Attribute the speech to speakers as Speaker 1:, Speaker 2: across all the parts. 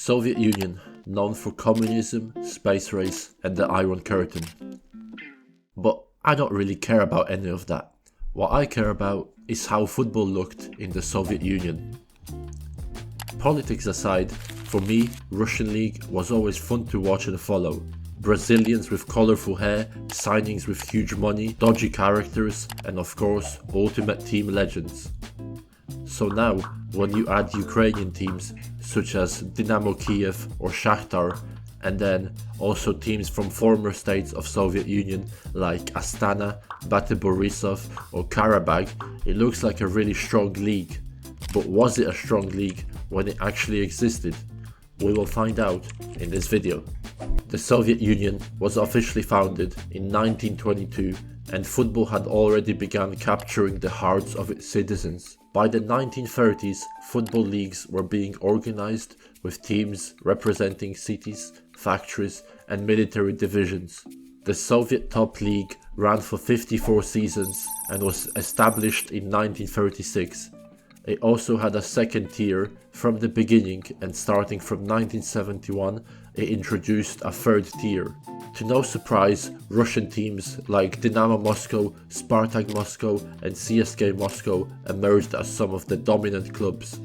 Speaker 1: Soviet Union, known for communism, space race and the Iron Curtain. But I don't really care about any of that. What I care about is how football looked in the Soviet Union. Politics aside, for me, Russian league was always fun to watch and follow. Brazilians with colourful hair, signings with huge money, dodgy characters, and of course, ultimate team legends. So now, when you add Ukrainian teams such as Dynamo Kyiv or Shakhtar, and then also teams from former states of Soviet Union like Astana, Bate Borisov or Karabakh, it looks like a really strong league. But was it a strong league when it actually existed? We will find out in this video. The Soviet Union was officially founded in 1922 and football had already begun capturing the hearts of its citizens. By the 1930s, football leagues were being organized with teams representing cities, factories and military divisions. The Soviet top league ran for 54 seasons and was established in 1936. It also had a second tier from the beginning, and starting from 1971 it introduced a third tier. To no surprise, Russian teams like Dynamo Moscow, Spartak Moscow and CSKA Moscow emerged as some of the dominant clubs.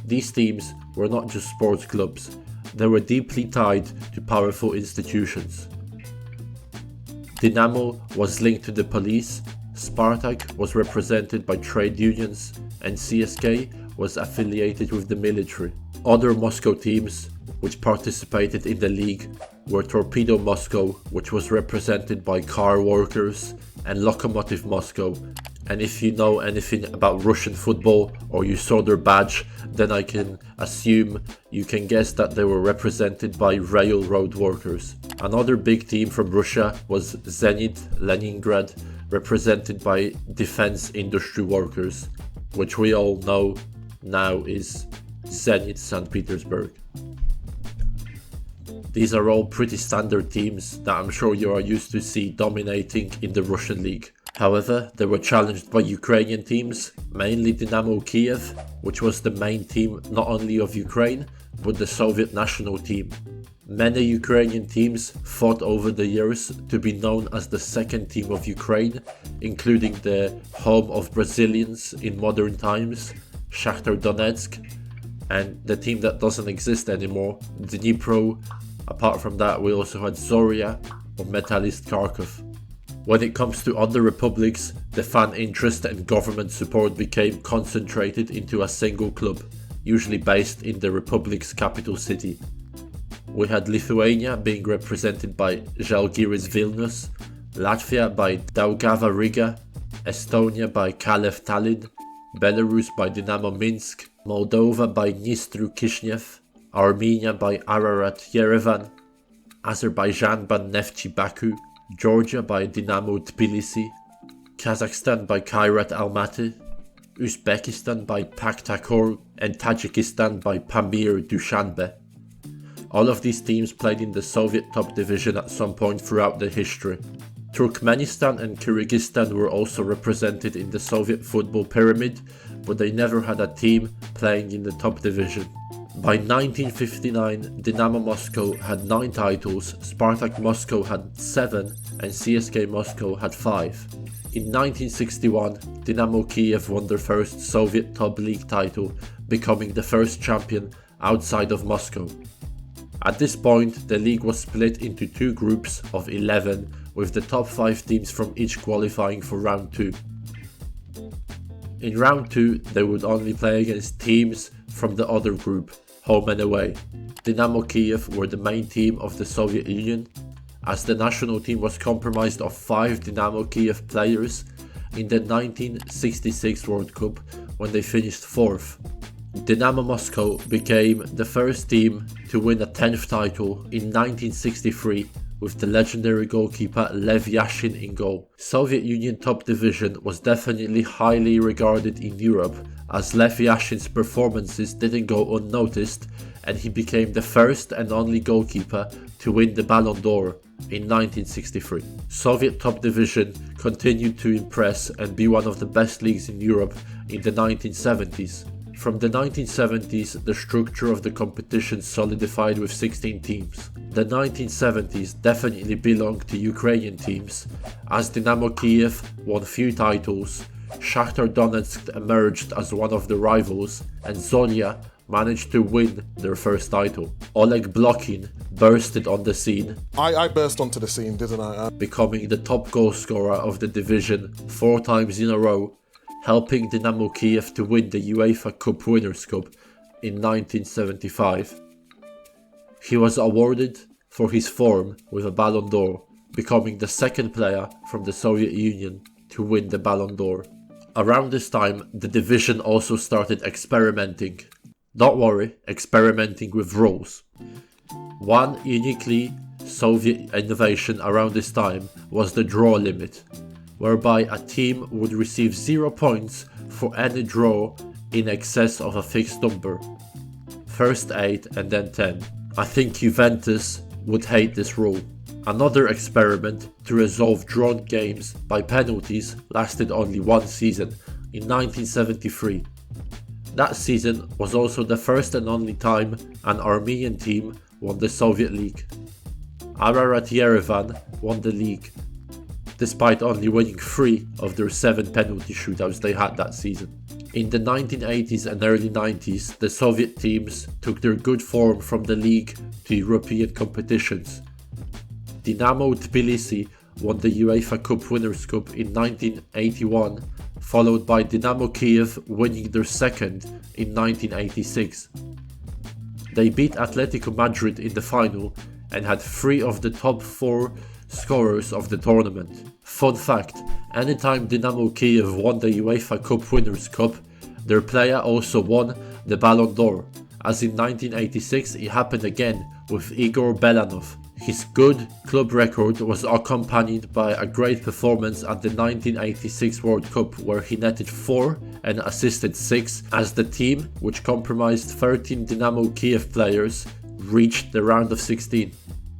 Speaker 1: These teams were not just sports clubs, they were deeply tied to powerful institutions. Dynamo was linked to the police, Spartak was represented by trade unions, and CSKA was affiliated with the military. Other Moscow teams which participated in the league were Torpedo Moscow, which was represented by car workers, and Lokomotiv Moscow. And if you know anything about Russian football or you saw their badge, then I can assume you can guess that they were represented by railroad workers. Another big team from Russia was Zenit Leningrad, represented by defense industry workers, which we all know now is Zenit St. Petersburg. These are all pretty standard teams that I'm sure you are used to see dominating in the Russian league. However, they were challenged by Ukrainian teams, mainly Dynamo Kyiv, which was the main team not only of Ukraine, but the Soviet national team. Many Ukrainian teams fought over the years to be known as the second team of Ukraine, including the home of Brazilians in modern times, Shakhtar Donetsk, and the team that doesn't exist anymore, Dnipro. Apart from that, we also had Zorya or Metalist Kharkov. When it comes to other republics, the fan interest and government support became concentrated into a single club, usually based in the republic's capital city. We had Lithuania being represented by Žalgiris Vilnius, Latvia by Daugava Riga, Estonia by Kalev Tallinn, Belarus by Dynamo Minsk, Moldova by Dnistru Kishinev, Armenia by Ararat Yerevan, Azerbaijan by Neftchi Baku, Georgia by Dynamo Tbilisi, Kazakhstan by Kairat Almaty, Uzbekistan by Pakhtakor, and Tajikistan by Pamir Dushanbe. All of these teams played in the Soviet top division at some point throughout their history. Turkmenistan and Kyrgyzstan were also represented in the Soviet football pyramid, but they never had a team playing in the top division. By 1959, Dynamo Moscow had 9 titles, Spartak Moscow had 7 and CSKA Moscow had 5. In 1961, Dynamo Kyiv won their first Soviet top league title, becoming the first champion outside of Moscow. At this point, the league was split into 2 groups of 11, with the top 5 teams from each qualifying for round 2. In round 2, they would only play against teams from the other group, home and away. Dynamo Kyiv were the main team of the Soviet Union, as the national team was comprised of 5 Dynamo Kyiv players in the 1966 World Cup when they finished 4th. Dynamo Moscow became the first team to win a 10th title in 1963 with the legendary goalkeeper Lev Yashin in goal. Soviet Union top division was definitely highly regarded in Europe, as Lev Yashin's performances didn't go unnoticed and he became the first and only goalkeeper to win the Ballon d'Or in 1963. Soviet top division continued to impress and be one of the best leagues in Europe in the 1970s. From the 1970s, the structure of the competition solidified with 16 teams. The 1970s definitely belonged to Ukrainian teams, as Dynamo Kyiv won few titles, Shakhtar Donetsk emerged as one of the rivals, and Zorya managed to win their first title. Oleg Blokhin bursted on the scene.
Speaker 2: I burst onto the scene, didn't I?
Speaker 1: Becoming the top goal scorer of the division 4 times in a row, helping Dynamo Kyiv to win the UEFA Cup Winners' Cup in 1975. He was awarded for his form with a Ballon d'Or, becoming the second player from the Soviet Union to win the Ballon d'Or. Around this time, the division also started experimenting. Don't worry, experimenting with rules. One uniquely Soviet innovation around this time was the draw limit, whereby a team would receive 0 points for any draw in excess of a fixed number. First 8 and then 10. I think Juventus would hate this rule. Another experiment to resolve drawn games by penalties lasted only 1 season, in 1973. That season was also the first and only time an Armenian team won the Soviet League. Ararat Yerevan won the league, despite only winning 3 of their 7 penalty shootouts they had that season. In the 1980s and early 90s, the Soviet teams took their good form from the league to European competitions. Dynamo Tbilisi won the UEFA Cup Winners' Cup in 1981, followed by Dynamo Kyiv winning their second in 1986. They beat Atletico Madrid in the final and had 3 of the top 4 scorers of the tournament. Fun fact, anytime Dynamo Kyiv won the UEFA Cup Winners' Cup, their player also won the Ballon d'Or, as in 1986 it happened again with Igor Belanov. His good club record was accompanied by a great performance at the 1986 World Cup, where he netted 4 and assisted 6 as the team, which comprised 13 Dynamo Kyiv players, reached the round of 16.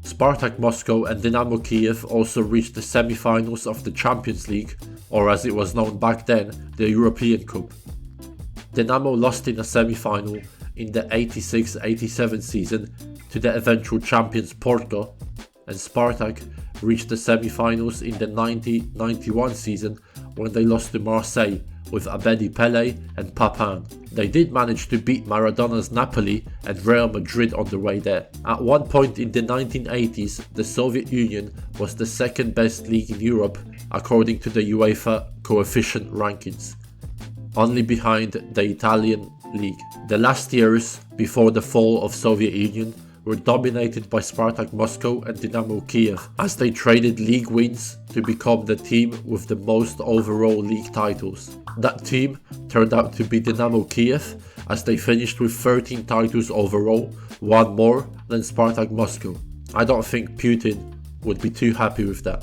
Speaker 1: Spartak Moscow and Dynamo Kyiv also reached the semi-finals of the Champions League, or as it was known back then, the European Cup. Dynamo lost in a semi-final in the 86-87 season to the eventual champions Porto, and Spartak reached the semi-finals in the 90-91 season when they lost to Marseille with Abedi Pele and Papin. They did manage to beat Maradona's Napoli and Real Madrid on the way there. At one point in the 1980s, the Soviet Union was the second best league in Europe according to the UEFA coefficient rankings, only behind the Italian league. The last years before the fall of Soviet Union were dominated by Spartak Moscow and Dynamo Kyiv, as they traded league wins to become the team with the most overall league titles. That team turned out to be Dynamo Kyiv, as they finished with 13 titles overall, 1 more than Spartak Moscow. I don't think Putin would be too happy with that.